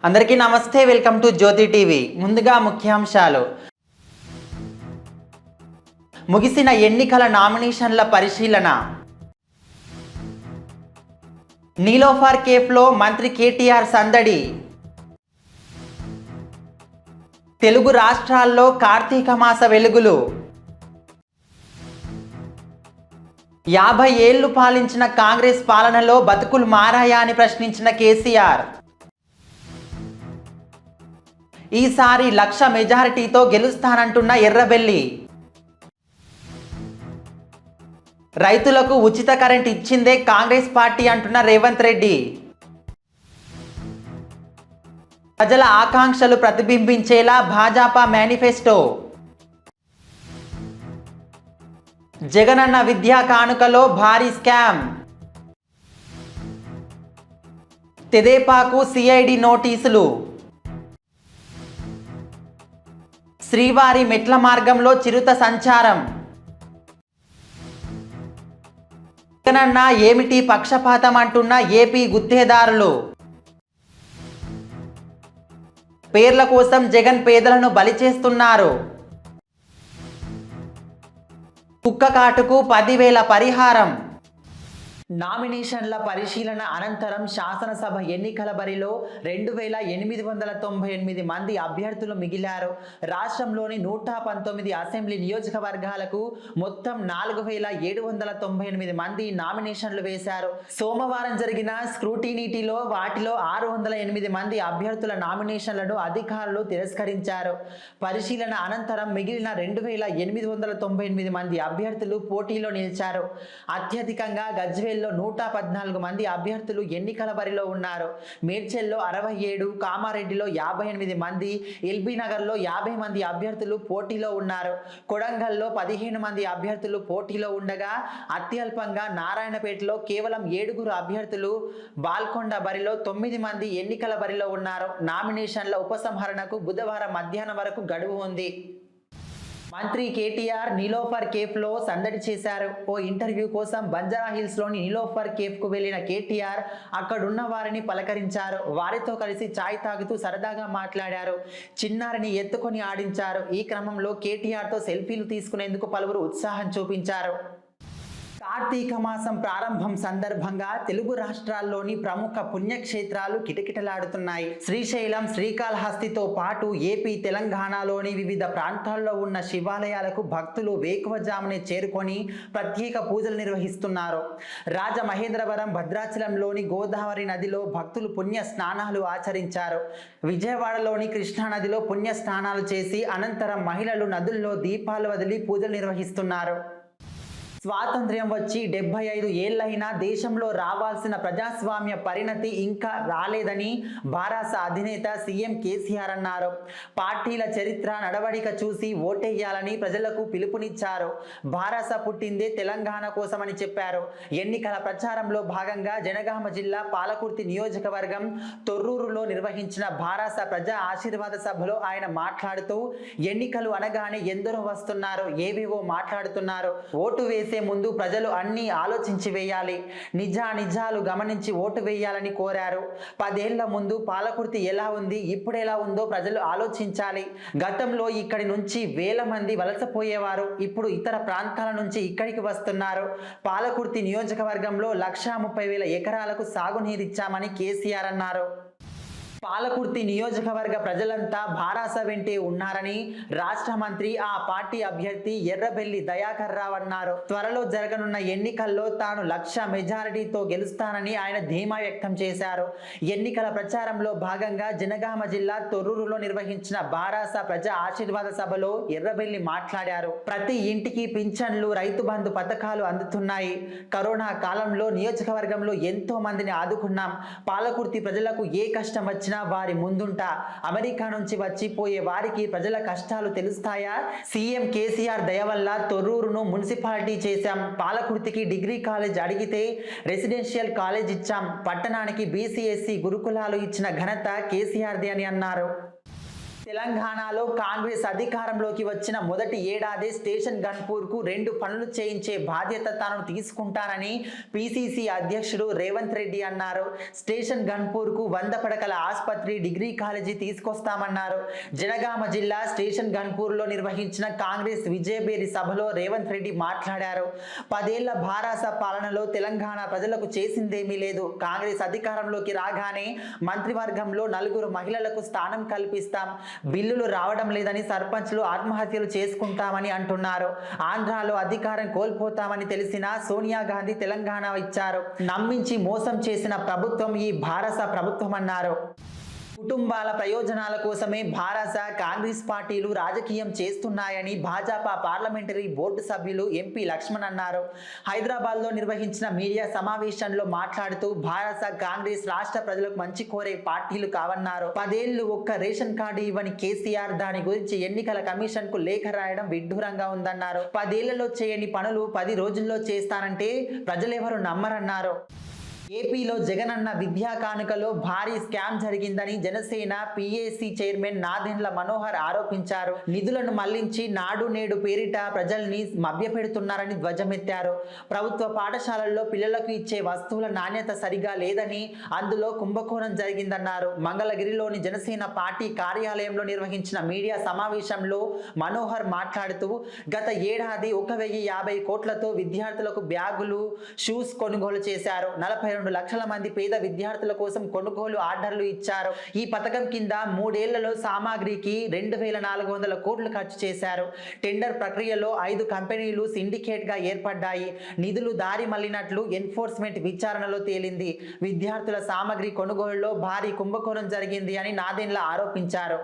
అందరికీ నమస్తే, welcome to Jyothi TV. ముందుగా ముఖ్యాంశాలు. ముగిసిన ఎన్నికల నామినేషన్ల పరిశీలన. నీలోఫర్ కేఫ్లో మంత్రి కేటీఆర్ సందడి. తెలుగు రాష్ట్రాల్లో కార్తీక మాస వెలుగులు. 50 ఏళ్లు పాలించిన కాంగ్రెస్ పాలనలో బతుకులు మారాయా అని ప్రశ్నించిన కేసీఆర్. ఈసారి 1,00,000 మెజారిటీతో గెలుస్తానంటున్న ఎర్రబెల్లి. రైతులకు ఉచిత కరెంట్ ఇచ్చిందే కాంగ్రెస్ పార్టీ అంటున్న రేవంత్ రెడ్డి. ప్రజల ఆకాంక్షలు ప్రతిబింబించేలా భాజపా మేనిఫెస్టో. జగనన్న విద్యా కానుకలో భారీ స్కామ్. తెదేపాకు సిఐడి నోటీసులు. శ్రీవారి మెట్ల మార్గంలో చిరుత సంచారం. జగనన్న ఏమిటి పక్షపాతం అంటున్న ఏపీ గుత్తేదారులు. పేర్ల కోసం జగన్ పేదలను బలి చేస్తున్నారు. కుక్క కాటుకు 10,000 పరిహారం. నామినేషన్ల పరిశీలన అనంతరం శాసనసభ ఎన్నికల బరిలో 2,898 మంది అభ్యర్థులు మిగిలారు. రాష్ట్రంలోని 119 అసెంబ్లీ నియోజకవర్గాలకు మొత్తం 4,798 మంది నామినేషన్లు వేశారు. సోమవారం జరిగిన స్క్రూటినీలో వాటిలో 608 మంది అభ్యర్థుల నామినేషన్లను అధికారులు తిరస్కరించారు. పరిశీలన అనంతరం మిగిలిన 2,898 మంది అభ్యర్థులు పోటీలో నిలిచారు. అత్యధికంగా గజ్వేల్ 114 మంది అభ్యర్థులు ఎన్నికల బరిలో ఉన్నారు. మేడ్చల్లో 67, కామారెడ్డిలో 58 మంది, ఎల్బీ నగర్లో 50 మంది అభ్యర్థులు పోటీలో ఉన్నారు. కొడంగల్లో 15 మంది అభ్యర్థులు పోటీలో ఉండగా అత్యల్పంగా నారాయణపేటలో కేవలం 7 అభ్యర్థులు, బాల్కొండ బరిలో 9 మంది ఎన్నికల బరిలో ఉన్నారు. నామినేషన్ల ఉపసంహరణకు బుధవారం మధ్యాహ్నం వరకు గడువు ఉంది. మంత్రి కేటీఆర్ నీలోఫర్ కేఫ్లో సందడి చేశారు. ఓ ఇంటర్వ్యూ కోసం బంజారాహిల్స్లోని నీలోఫర్ కేఫ్కు వెళ్లిన కేటీఆర్ అక్కడున్న వారిని పలకరించారు. వారితో కలిసి చాయ్ తాగుతూ సరదాగా మాట్లాడారు. చిన్నారిని ఎత్తుకొని ఆడించారు. ఈ క్రమంలో కేటీఆర్తో సెల్ఫీలు తీసుకునేందుకు పలువురు ఉత్సాహం చూపించారు. కార్తీక మాసం ప్రారంభం సందర్భంగా తెలుగు రాష్ట్రాల్లోని ప్రముఖ పుణ్యక్షేత్రాలు కిటకిటలాడుతున్నాయి. శ్రీశైలం, శ్రీకాళహస్తితో పాటు ఏపీ, తెలంగాణలోని వివిధ ప్రాంతాల్లో ఉన్న శివాలయాలకు భక్తులు వేకువజామునే చేరుకొని ప్రత్యేక పూజలు నిర్వహిస్తున్నారు. రాజమహేంద్రవరం, భద్రాచలంలోని గోదావరి నదిలో భక్తులు పుణ్య స్నానాలు ఆచరించారు. విజయవాడలోని కృష్ణానదిలో పుణ్య స్నానాలు చేసి అనంతరం మహిళలు నదుల్లో దీపాలు వదిలి పూజలు నిర్వహిస్తున్నారు. స్వాతంత్ర్యం వచ్చి 75 ఏళ్లైనా దేశంలో రావాల్సిన ప్రజాస్వామ్య పరిణతి ఇంకా రాలేదని భారత అధినేత సీఎం కేసీఆర్ అన్నారు. పార్టీల చరిత్ర, నడవడిక చూసి ఓటేయాలని ప్రజలకు పిలుపునిచ్చారు. భారత పుట్టిందే తెలంగాణ కోసమని చెప్పారు. ఎన్నికల ప్రచారంలో భాగంగా జనగామ జిల్లా పాలకుర్తి నియోజకవర్గం తొర్రూరులో నిర్వహించిన భారత ప్రజా ఆశీర్వాద సభలో ఆయన మాట్లాడుతూ ఎన్నికలు అనగానే ఎందరో వస్తున్నారు, ఏవేవో మాట్లాడుతున్నారు. ఓటు వేసే ముందు ప్రజలు అన్నీ ఆలోచించి వేయాలి, నిజాలు గమనించి ఓటు వేయాలని కోరారు. 10 ఏళ్ల ముందు పాలకుర్తి ఎలా ఉంది, ఇప్పుడు ఎలా ఉందో ప్రజలు ఆలోచించాలి. గతంలో ఇక్కడి నుంచి వేల మంది వలసపోయేవారు, ఇప్పుడు ఇతర ప్రాంతాల నుంచి ఇక్కడికి వస్తున్నారు. పాలకుర్తి నియోజకవర్గంలో 1,30,000 ఎకరాలకు సాగునీరిచ్చామని కేసీఆర్ అన్నారు. పాలకుర్తి నియోజకవర్గ ప్రజలంతా భారాస వెంటే ఉన్నారని రాష్ట్ర మంత్రి, ఆ పార్టీ అభ్యర్థి ఎర్రబెల్లి దయాకర్ రావు అన్నారు. త్వరలో జరగనున్న ఎన్నికల్లో తాను 1,00,000 మెజారిటీతో గెలుస్తానని ఆయన ధీమా వ్యక్తం చేశారు. ఎన్నికల ప్రచారంలో భాగంగా జనగామ జిల్లా తొర్రూరులో నిర్వహించిన భారాస ప్రజా ఆశీర్వాద సభలో ఎర్రబెల్లి మాట్లాడారు. ప్రతి ఇంటికి పింఛన్లు, రైతు బంధు పథకాలు అందుతున్నాయి. కరోనా కాలంలో నియోజకవర్గంలో ఎంతో మందిని ఆదుకున్నాం. పాలకుర్తి ప్రజలకు ఏ కష్టం వచ్చినా వారి ముందుంటా. అమెరికా నుంచి వచ్చిపోయే వారికి ప్రజల కష్టాలు తెలుస్తాయా? సీఎం కేసీఆర్ దయ వల్ల తొర్రూరును మున్సిపాలిటీ చేశాం. పాలకుర్తికి డిగ్రీ కాలేజ్ అడిగితే రెసిడెన్షియల్ కాలేజ్ ఇచ్చాం. పట్టణానికి బీసీఎస్సీ గురుకులాలు ఇచ్చిన ఘనత కేసీఆర్దే అని అన్నారు. తెలంగాణలో కాంగ్రెస్ అధికారంలోకి వచ్చిన మొదటి ఏడాది స్టేషన్ గన్పూర్కు 2 పనులు చేయించే బాధ్యత తాను తీసుకుంటానని పిసిసి అధ్యక్షుడు రేవంత్ రెడ్డి అన్నారు. స్టేషన్ గన్పూర్కు 100 పడకల ఆసుపత్రి, డిగ్రీ కాలేజీ తీసుకొస్తామన్నారు. జనగామ జిల్లా స్టేషన్ గన్పూర్లో నిర్వహించిన కాంగ్రెస్ విజయబేరి సభలో రేవంత్ రెడ్డి మాట్లాడారు. 10 ఏళ్ల భారాస పాలనలో తెలంగాణ ప్రజలకు చేసిందేమీ లేదు. కాంగ్రెస్ అధికారంలోకి రాగానే మంత్రివర్గంలో 4 మహిళలకు స్థానం కల్పిస్తాం. బిల్లులు రావడం లేదని సర్పంచ్లు ఆత్మహత్యలు చేసుకుంటామని అంటున్నారు. ఆంధ్రాలో అధికారం కోల్పోతామని తెలిసినా సోనియా గాంధీ తెలంగాణ ఇచ్చారు. నమ్మించి మోసం చేసిన ప్రభుత్వం ఈ భారత ప్రభుత్వం అన్నారు. కుటుంబాల ప్రయోజనాల కోసమే భారత కాంగ్రెస్ పార్టీలు రాజకీయం చేస్తున్నాయని భాజపా పార్లమెంటరీ బోర్డు సభ్యులు ఎంపీ లక్ష్మణ్ అన్నారు. హైదరాబాద్లో నిర్వహించిన మీడియా సమావేశంలో మాట్లాడుతూ భారత కాంగ్రెస్ రాష్ట్ర ప్రజలకు మంచి కోరే పార్టీలు కావన్నారు. 10 ఏళ్లు ఒక్క రేషన్ కార్డు ఇవ్వని కేసీఆర్ దాని గురించి ఎన్నికల కమిషన్ కు లేఖ రాయడం విడ్డూరంగా ఉందన్నారు. 10 ఏళ్లలో చేయని పనులు 10 రోజుల్లో చేస్తానంటే ప్రజలెవరు నమ్మరన్నారు. ఏపీలో జగనన్న విద్యా కానుకలో భారీ స్కామ్ జరిగిందని జనసేన పిఏసి చైర్మన్ నాదెండ్ల మనోహర్ ఆరోపించారు. నిధులను మళ్లించి నాడు నేడు పేరిట ప్రజల్ని మభ్యపెడుతున్నారని ధ్వజమెత్తారు. ప్రభుత్వ పాఠశాలల్లో పిల్లలకు ఇచ్చే వస్తువుల నాణ్యత సరిగా లేదని, అందులో కుంభకోణం జరిగిందన్నారు. మంగళగిరిలోని జనసేన పార్టీ కార్యాలయంలో నిర్వహించిన మీడియా సమావేశంలో మనోహర్ మాట్లాడుతూ గత ఏడాది 1050 కోట్లతో విద్యార్థులకు బ్యాగులు, షూస్ కొనుగోలు చేశారు. 42 లక్షల మంది పేద విద్యార్థుల కోసం కొనుగోలు ఆర్డర్లు ఇచ్చారు. ఈ పథకం కింద 3 ఏళ్లలో సామాగ్రికి 2400 కోట్లు ఖర్చు చేశారు. టెండర్ ప్రక్రియలో 5 కంపెనీలు సిండికేట్ గా ఏర్పడ్డాయి. నిధులు దారి మళ్లినట్లు ఎన్ఫోర్స్మెంట్ విచారణలో తేలింది. విద్యార్థుల సామాగ్రి కొనుగోలులో భారీ కుంభకోణం జరిగింది అని నాదెండ్ల ఆరోపించారు.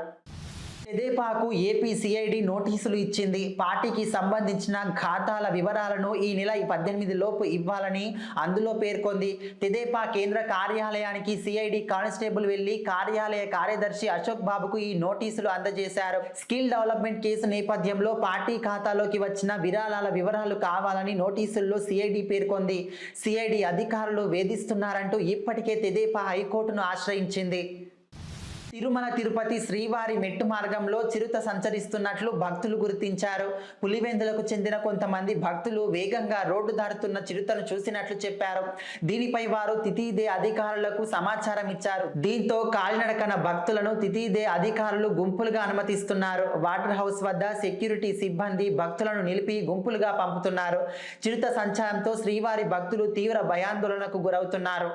తెదేపాకు ఏపీ సిఐడి నోటీసులు ఇచ్చింది. పార్టీకి సంబంధించిన ఖాతాల వివరాలను ఈ నెల 18 లోపు ఇవ్వాలని అందులో పేర్కొంది. తెదేపా కేంద్ర కార్యాలయానికి సిఐడి కానిస్టేబుల్ వెళ్లి కార్యాలయ కార్యదర్శి అశోక్ బాబుకు ఈ నోటీసులు అందజేశారు. స్కిల్ డెవలప్మెంట్ కేసు నేపథ్యంలో పార్టీ ఖాతాలోకి వచ్చిన విరాళాల వివరాలు కావాలని నోటీసుల్లో సిఐడి పేర్కొంది. సిఐడి అధికారులు వేధిస్తున్నారంటూ ఇప్పటికే తెదేపా హైకోర్టును ఆశ్రయించింది. తిరుమల తిరుపతి శ్రీవారి మెట్టు మార్గంలో చిరుత సంచరిస్తున్నట్లు భక్తులు గుర్తించారు. పులివెందులకు చెందిన కొంతమంది భక్తులు వేగంగా రోడ్డు దాటుతున్న చిరుతను చూసినట్లు చెప్పారు. దీనిపై వారు తితీదే అధికారులకు సమాచారం ఇచ్చారు. దీంతో కాలినడకన భక్తులను తితీదే అధికారులు గుంపులుగా అనుమతిస్తున్నారు. వాటర్ హౌస్ వద్ద సెక్యూరిటీ సిబ్బంది భక్తులను నిలిపి గుంపులుగా పంపుతున్నారు. చిరుత సంచారంతో శ్రీవారి భక్తులు తీవ్ర భయాందోళనకు గురవుతున్నారు.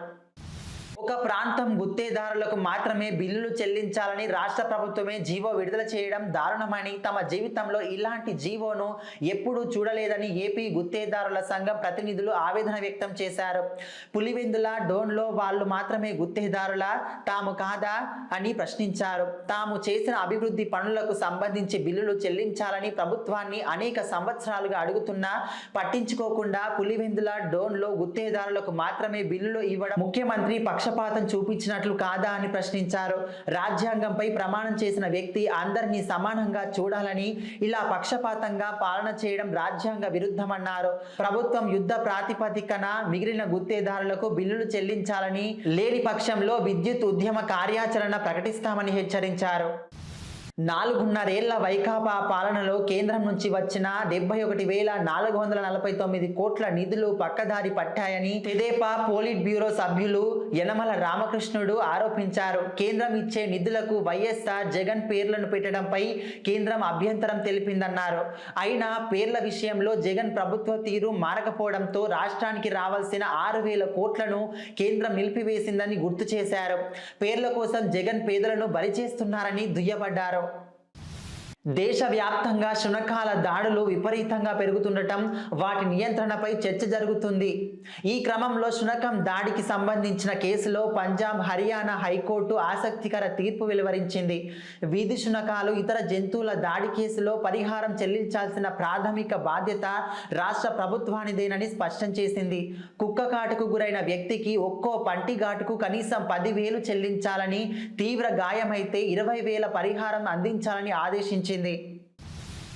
ఒక ప్రాంతం గుత్తేదారులకు మాత్రమే బిల్లులు చెల్లించాలని రాష్ట్ర ప్రభుత్వమే జీవో విడుదల చేయడం దారుణమని, తమ జీవితంలో ఇలాంటి జీవోను ఎప్పుడూ చూడలేదని ఏపీ గుత్తేదారుల సంఘం ప్రతినిధులు ఆవేదన వ్యక్తం చేశారు. పులివెందుల డోన్లో వాళ్ళు మాత్రమే గుత్తేదారులా, తాము కాదా అని ప్రశ్నించారు. తాము చేసిన అభివృద్ధి పనులకు సంబంధించి బిల్లులు చెల్లించాలని ప్రభుత్వాన్ని అనేక సంవత్సరాలుగా అడుగుతున్నా పట్టించుకోకుండా పులివెందుల డోన్లో గుత్తేదారులకు మాత్రమే బిల్లులు ఇవ్వడం ముఖ్యమంత్రి పక్షపాతం చూపించినట్లు కాదా అని ప్రశ్నించారు. రాజ్యాంగంపై ప్రమాణం చేసిన వ్యక్తి అందరినీ సమానంగా చూడాలని, ఇలా పక్షపాతంగా పాలన చేయడం రాజ్యాంగ విరుద్ధమన్నారు. ప్రభుత్వం యుద్ధ ప్రాతిపదికన మిగిలిన గుత్తేదారులకు బిల్లులు చెల్లించాలని, లేని పక్షంలో విద్యుత్ ఉద్యమ కార్యాచరణ ప్రకటిస్తామని హెచ్చరించారు. 4.5 ఏళ్ల వైకాపా పాలనలో కేంద్రం నుంచి వచ్చిన 71,449 కోట్ల నిధులు పక్కదారి పట్టాయని తెదేపా పోలిట్ బ్యూరో సభ్యులు యనమల రామకృష్ణుడు ఆరోపించారు. కేంద్రం ఇచ్చే నిధులకు వైఎస్ఆర్ జగన్ పేర్లను పెట్టడంపై కేంద్రం అభ్యంతరం తెలిపిందన్నారు. అయినా పేర్ల విషయంలో జగన్ ప్రభుత్వ తీరు మారకపోవడంతో రాష్ట్రానికి రావాల్సిన 6,000 కోట్లను కేంద్రం నిలిపివేసిందని గుర్తు చేశారు. పేర్ల కోసం జగన్ పేదలను బలి చేస్తున్నారని దుయ్యబడ్డారు. దేశవ్యాప్తంగా శునకాల దాడులు విపరీతంగా పెరుగుతుండటం, వాటి నియంత్రణపై చర్చ జరుగుతుంది. ఈ క్రమంలో శునకం దాడికి సంబంధించిన కేసులో పంజాబ్, హర్యానా హైకోర్టు ఆసక్తికర తీర్పు వెలువరించింది. వీధి శునకాలు, ఇతర జంతువుల దాడి కేసులో పరిహారం చెల్లించాల్సిన ప్రాథమిక బాధ్యత రాష్ట్ర ప్రభుత్వానిదేనని స్పష్టం చేసింది. కుక్క కాటుకు గురైన వ్యక్తికి ఒక్కో పంటి ఘాటుకు కనీసం 10,000 చెల్లించాలని, తీవ్ర గాయమైతే 20,000 పరిహారం అందించాలని ఆదేశించింది.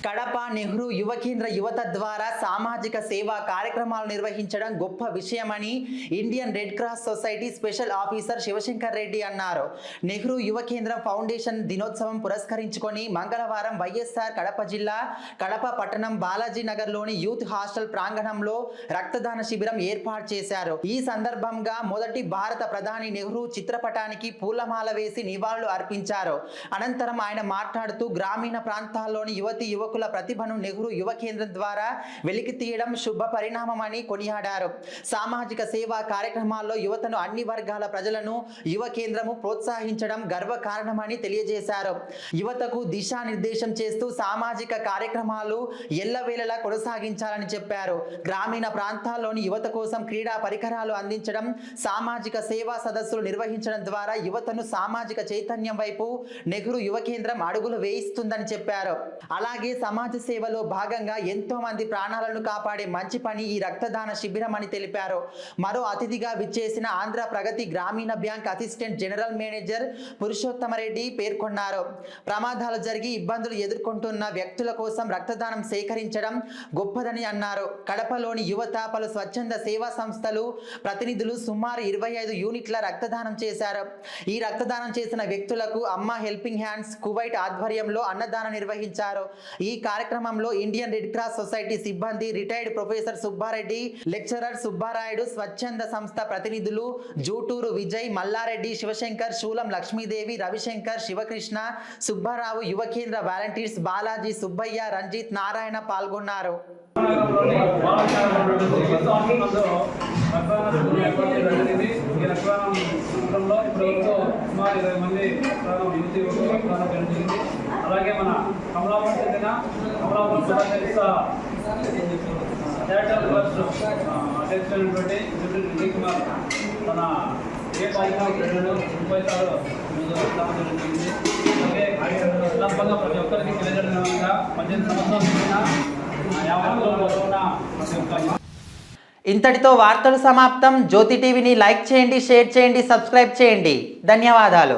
కడప నెహ్రూ యువ కేంద్ర యువత ద్వారా సామాజిక సేవా కార్యక్రమాలు నిర్వహించడం గొప్ప విషయమని Indian Red Cross Society special officer Shivashankar Reddy అన్నారు. నెహ్రూ యువ కేంద్రం ఫౌండేషన్ దినోత్సవం పురస్కరించుకొని మంగళవారం వైఎస్ఆర్ కడప జిల్లా కడప పట్టణం బాలాజీ నగర్లోని యూత్ హాస్టల్ ప్రాంగణంలో రక్తదాన శిబిరం ఏర్పాటు చేశారు. ఈ సందర్భంగా మొదటి భారత ప్రధాని నెహ్రూ చిత్రపటానికి పూలమాల వేసి నివాళులు అర్పించారు. అనంతరం ఆయన మాట్లాడుతూ గ్రామీణ ప్రాంతాల్లోని యువతి యువకుల ప్రతిభను నెహ్రూ యువ కేంద్రం ద్వారా వెలికి తీయడం శుభ పరిణామమని కొనియాడారు. సామాజిక సేవా కార్యక్రమాల్లో యువతను అన్ని వర్గాల ప్రజలను యువ కేంద్రము ప్రోత్సహించడం గర్వకారణమని తెలియజేశారు. యువతకు దిశానిర్దేశం చేస్తూ సామాజిక కార్యక్రమాలు ఎల్లవేళలా కొనసాగించాలని చెప్పారు. గ్రామీణ ప్రాంతాల్లోని యువత కోసం క్రీడా పరికరాలు అందించడం, సామాజిక సేవా సదస్సులు నిర్వహించడం ద్వారా యువతను సామాజిక చైతన్యం వైపు నెహ్రూ యువ కేంద్రం అడుగులు వేయిస్తుందని చెప్పారు. అలాగే సమాజ సేవలో భాగంగా ఎంతో మంది ప్రాణాలను కాపాడే మంచి పని ఈ రక్తదాన శిబిరం అని తెలిపారు. మరో అతిథిగా విచ్చేసిన ఆంధ్ర ప్రగతి గ్రామీణ bank assistant general manager Purushothama Reddy పేర్కొన్నారు. ప్రమాదాలు జరిగి ఇబ్బందులు ఎదుర్కొంటున్న వ్యక్తుల కోసం రక్తదానం సేకరించడం గొప్పదని అన్నారు. కడపలోని యువత పలు స్వచ్ఛంద సేవా సంస్థలు ప్రతినిధులు సుమారు 25 యూనిట్ల రక్తదానం చేశారు. ఈ రక్తదానం చేసిన వ్యక్తులకు అమ్మ హెల్పింగ్ హ్యాండ్స్ కువైట్ ఆధ్వర్యంలో అన్నదానం నిర్వహించారు. ఈ కార్యక్రమంలో ఇండియన్ రెడ్ క్రాస్ సొసైటీ సిబ్బంది, retired professor Subbareddy, lecturer Subbarayudu, స్వచ్ఛంద సంస్థ ప్రతినిధులు జూటూరు విజయ్, మల్లారెడ్డి, శివశంకర్, శూలం లక్ష్మీదేవి, రవిశంకర్, శివకృష్ణ, సుబ్బారావు, యువ కేంద్ర వాలంటీర్స్ బాలాజీ, సుబ్బయ్య, రంజిత్, నారాయణ పాల్గొన్నారు. అలాగే మన కమలాపురం చెందిన కమలాపురం చారిటబుల్ ట్రస్ట్ అధ్యక్షుడైనటువంటి విజయ్ కుమార్ మన ఏ పాయింట్ రూపాయలు జరిగింది. అలాగే సందర్భంగా ప్రతి ఒక్కరికి తెలియజేయడం విధంగా 18 సంవత్సరాలు 50 ఇంతటితో వార్తలు సమాప్తం. జ్యోతి టీవీని లైక్ చేయండి, షేర్ చేయండి, సబ్స్క్రైబ్ చేయండి. ధన్యవాదాలు.